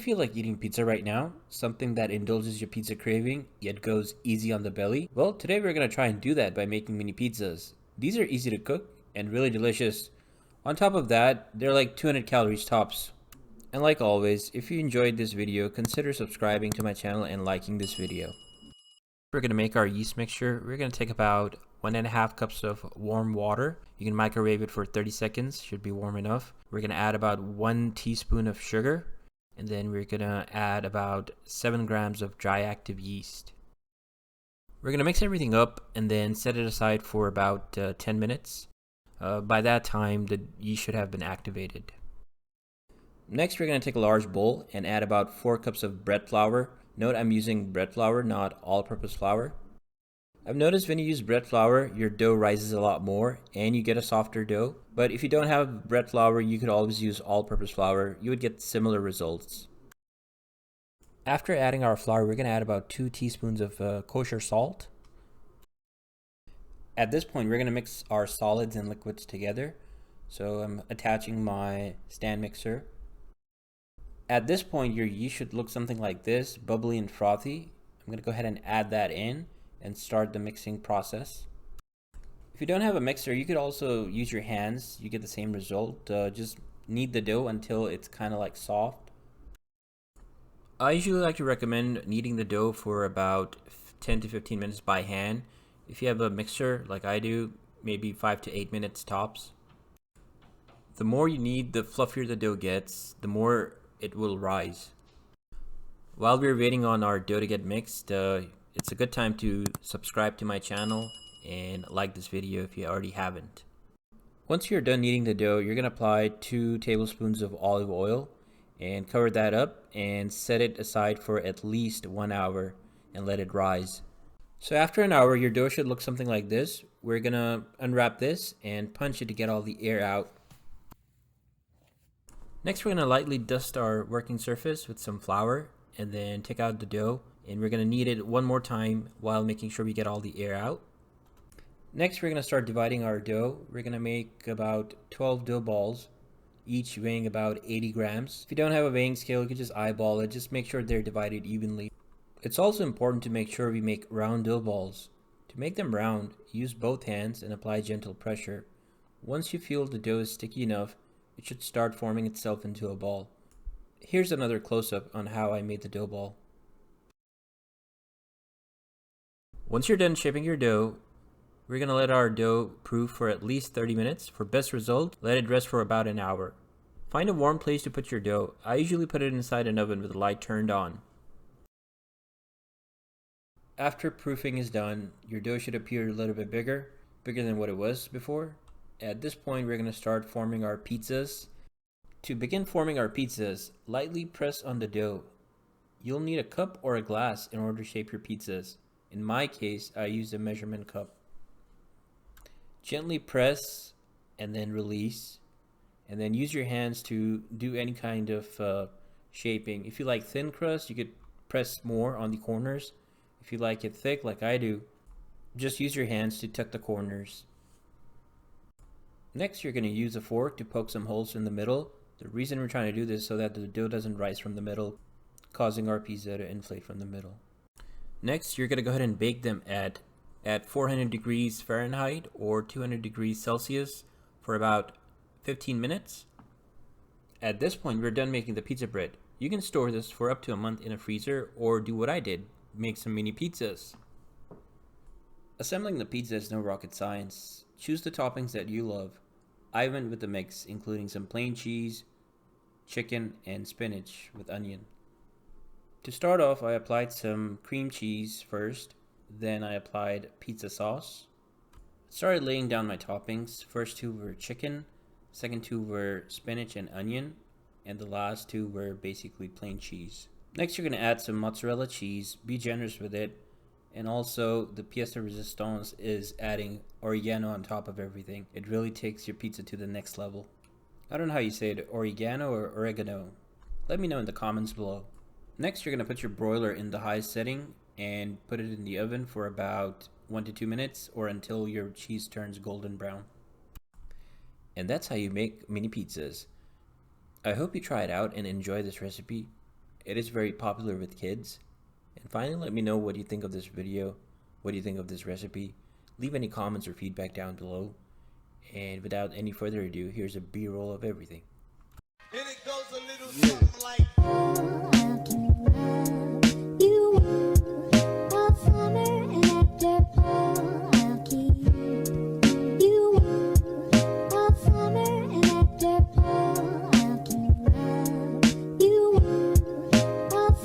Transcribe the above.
feel like eating pizza right now? Something that indulges your pizza craving, yet goes easy on the belly? Well, today we're gonna try and do that by making mini pizzas. These are easy to cook and really delicious. On top of that, they're like 200 calories tops. And like always, if you enjoyed this video, consider subscribing to my channel and liking this video. We're gonna make our yeast mixture. We're gonna take about 1.5 cups of warm water. You can microwave it for 30 seconds, should be warm enough. We're gonna add about 1 teaspoon of sugar. And then we're gonna add about 7 grams of dry active yeast. We're gonna mix everything up and then set it aside for about 10 minutes. By that time, the yeast should have been activated. Next, we're gonna take a large bowl and add about 4 cups of bread flour. Note I'm using bread flour, not all-purpose flour. I've noticed when you use bread flour, your dough rises a lot more and you get a softer dough. But if you don't have bread flour, you could always use all-purpose flour. You would get similar results. After adding our flour, we're going to add about 2 teaspoons of kosher salt. At this point, we're going to mix our solids and liquids together. So I'm attaching my stand mixer. At this point, your yeast should look something like this, bubbly and frothy. I'm going to go ahead and add that in and start the mixing process. If you don't have a mixer, you could also use your hands. You get the same result. Just knead the dough until it's kind of like soft. I usually like to recommend kneading the dough for about 10 to 15 minutes by hand. If you have a mixer like I do, maybe 5 to 8 minutes tops. The more you knead, the fluffier the dough gets, the more it will rise. While we're waiting on our dough to get mixed, it's a good time to subscribe to my channel and like this video if you already haven't. Once you're done kneading the dough, you're going to apply 2 tablespoons of olive oil and cover that up and set it aside for at least 1 hour and let it rise. So after an hour, your dough should look something like this. We're going to unwrap this and punch it to get all the air out. Next, we're going to lightly dust our working surface with some flour and then take out the dough. And we're going to knead it one more time while making sure we get all the air out. Next, we're going to start dividing our dough. We're going to make about 12 dough balls, each weighing about 80 grams. If you don't have a weighing scale, you can just eyeball it. Just make sure they're divided evenly. It's also important to make sure we make round dough balls. To make them round, use both hands and apply gentle pressure. Once you feel the dough is sticky enough, it should start forming itself into a ball. Here's another close-up on how I made the dough ball. Once you're done shaping your dough, we're going to let our dough proof for at least 30 minutes. For best result, let it rest for about an hour. Find a warm place to put your dough. I usually put it inside an oven with the light turned on. After proofing is done, your dough should appear a little bit bigger than what it was before. At this point, we're going to start forming our pizzas. To begin forming our pizzas, lightly press on the dough. You'll need a cup or a glass in order to shape your pizzas. In my case, I use a measurement cup. Gently press and then release, and then use your hands to do any kind of shaping. If you like thin crust, you could press more on the corners. If you like it thick like I do, just use your hands to tuck the corners. Next, you're going to use a fork to poke some holes in the middle. The reason we're trying to do this is so that the dough doesn't rise from the middle, causing our pizza to inflate from the middle. Next, you're going to go ahead and bake them at 400 degrees Fahrenheit or 200 degrees Celsius for about 15 minutes. At this point, we're done making the pizza bread. You can store this for up to a month in a freezer or do what I did, make some mini pizzas. Assembling the pizza is no rocket science. Choose the toppings that you love. I went with the mix, including some plain cheese, chicken, and spinach with onion. To start off, I applied some cream cheese first, then I applied pizza sauce. Started laying down my toppings. First 2 were chicken, second 2 were spinach and onion, and the last 2 were basically plain cheese. Next, you're going to add some mozzarella cheese. Be generous with it. And also, the pièce de résistance is adding oregano on top of everything. It really takes your pizza to the next level. I don't know how you say it, oregano or oregano. Let me know in the comments below. Next, you're going to put your broiler in the high setting and put it in the oven for about 1 to 2 minutes or until your cheese turns golden brown. And that's how you make mini pizzas. I hope you try it out and enjoy this recipe. It is very popular with kids. And finally, let me know what you think of this video. What do you think of this recipe? Leave any comments or feedback down below. And without any further ado, here's a B-roll of everything.